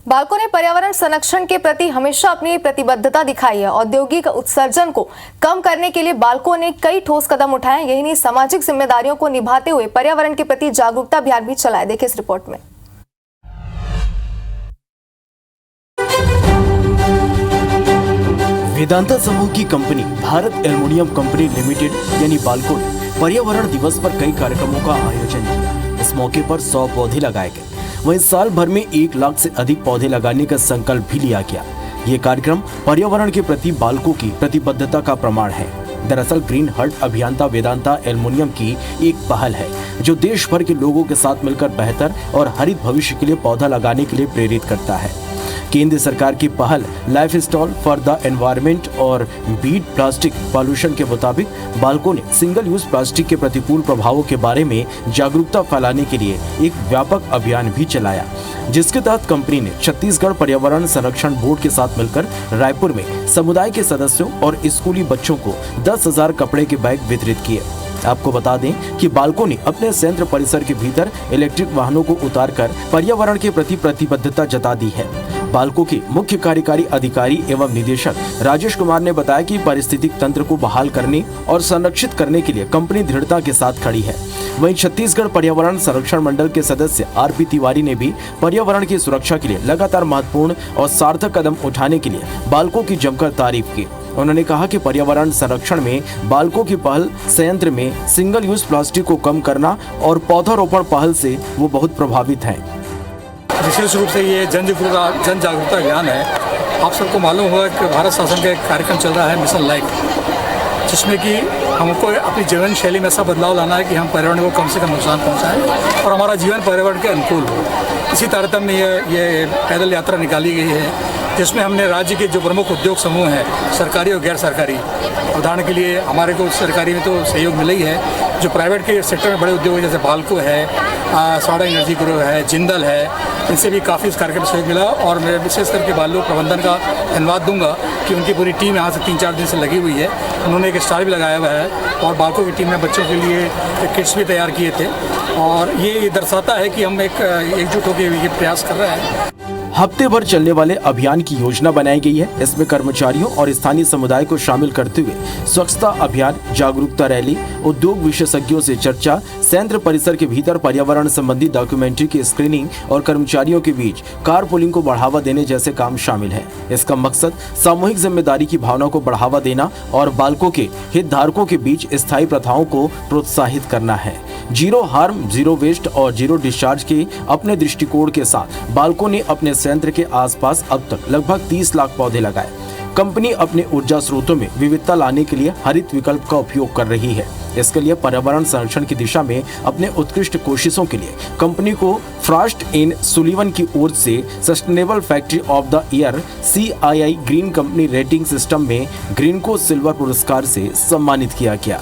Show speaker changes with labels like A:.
A: बाल्को ने पर्यावरण संरक्षण के प्रति हमेशा अपनी प्रतिबद्धता दिखाई है। औद्योगिक उत्सर्जन को कम करने के लिए बाल्को ने कई ठोस कदम उठाए। यही नहीं, सामाजिक जिम्मेदारियों को निभाते हुए पर्यावरण के प्रति जागरूकता अभियान भी चलाया। देखिए इस रिपोर्ट में।
B: वेदांता समूह की company Bharat aluminium company limited यानी बाल्को ने पर्यावरण दिवस पर कई कार्यक्रमों का आयोजन किया। इस मौके पर 100 पौधे लगाए गए। वहीं साल भर में 1 लाख से अधिक पौधे लगाने का संकल्प भी लिया गया। ये कार्यक्रम पर्यावरण के प्रति बाल्को की प्रतिबद्धता का प्रमाण है। दरअसल ग्रीन हर्ट अभियंता वेदांता एल्युमिनियम की एक पहल है जो देश भर के लोगों के साथ मिलकर बेहतर और हरित भविष्य के लिए पौधा लगाने के लिए प्रेरित करता है। केंद्र सरकार की पहल life style for the environment और बीट प्लास्टिक पॉल्यूशन के मुताबिक बाल्को ने सिंगल यूज प्लास्टिक के प्रतिकूल प्रभावों के बारे में जागरूकता फैलाने के लिए एक व्यापक अभियान भी चलाया, जिसके तहत कंपनी ने छत्तीसगढ़ पर्यावरण संरक्षण बोर्ड के साथ मिलकर रायपुर में समुदाय के सदस्यों और स्कूली बच्चों को 10,000 कपड़े के बैग वितरित किए। आपको बता दें कि बाल्को ने अपने संयंत्र परिसर के भीतर इलेक्ट्रिक वाहनों को उतारकर पर्यावरण के प्रति प्रतिबद्धता जता दी है। बाल्को के मुख्य कार्यकारी अधिकारी एवं निदेशक राजेश कुमार ने बताया कि पारिस्थितिक तंत्र को बहाल करने और संरक्षित करने के लिए कंपनी दृढ़ता के साथ खड़ी है। वहीं छत्तीसगढ़ पर्यावरण संरक्षण मंडल के सदस्य आरपी तिवारी ने भी पर्यावरण की सुरक्षा के लिए लगातार महत्वपूर्ण और सार्थक कदम उठाने के लिए बाल्को की जमकर तारीफ की। उन्होंने कहा कि पर्यावरण संरक्षण में बाल्को की पहल संयंत्र में सिंगल यूज प्लास्टिक को कम करना और पौधारोपण पहल से वो बहुत प्रभावित हैं।
C: विशेष रूप से ये जन जागरूकता अभियान है। आप सबको मालूम होगा कि भारत शासन का एक कार्यक्रम चल रहा है मिशन लाइफ, जिसमें कि हमको अपनी जीवन शैली में ऐसा बदलाव लाना है कि हम पर्यावरण को कम से कम नुकसान पहुंचाएं और हमारा जीवन पर्यावरण के अनुकूल हो। इसी तारतम्य में ये पैदल यात्रा निकाली गई है, जिसमें हमने राज्य के जो प्रमुख उद्योग समूह हैं, सरकारी और गैर सरकारी, उदाहरण के लिए हमारे को सरकारी में तो सहयोग मिला ही है, जो प्राइवेट के सेक्टर में बड़े उद्योग जैसे बाल्को है, साड़ा एनर्जी ग्रुप है, जिंदल है, इनसे भी काफ़ी इस कार्यक्रम में सहयोग मिला। और मैं विशेष करके बाल्को प्रबंधन का धन्यवाद दूंगा कि उनकी पूरी टीम यहाँ से 3-4 दिन से लगी हुई है। उन्होंने एक स्टार भी लगाया हुआ है और बाल्को की टीम ने बच्चों के लिए किट्स भी तैयार किए थे और ये दर्शाता है कि हम एकजुट होकर ये प्रयास कर रहे हैं।
B: हफ्ते भर चलने वाले अभियान की योजना बनाई गई है। इसमें कर्मचारियों और स्थानीय समुदाय को शामिल करते हुए स्वच्छता अभियान, जागरूकता रैली, उद्योग विशेषज्ञों से चर्चा, संयंत्र परिसर के भीतर पर्यावरण संबंधी डॉक्यूमेंट्री की स्क्रीनिंग और कर्मचारियों के बीच कारपूलिंग को बढ़ावा देने जैसे काम शामिल है। इसका मकसद सामूहिक जिम्मेदारी की भावना को बढ़ावा देना और बाल्को के हितधारकों के बीच स्थायी प्रथाओं को प्रोत्साहित करना है। जीरो हार्म, जीरो वेस्ट और जीरो डिस्चार्ज के अपने दृष्टिकोण के साथ बाल्को ने अपने संयंत्र के आसपास अब तक लगभग 30 लाख पौधे लगाए। कंपनी अपने ऊर्जा स्रोतों में विविधता लाने के लिए हरित विकल्प का उपयोग कर रही है। इसके लिए पर्यावरण संरक्षण की दिशा में अपने उत्कृष्ट कोशिशों के लिए कंपनी को फ्रॉस्ट इन सुलिवन की ओर से sustainable factory of the year CII green company rating system में ग्रीन को सिल्वर पुरस्कार से सम्मानित किया गया।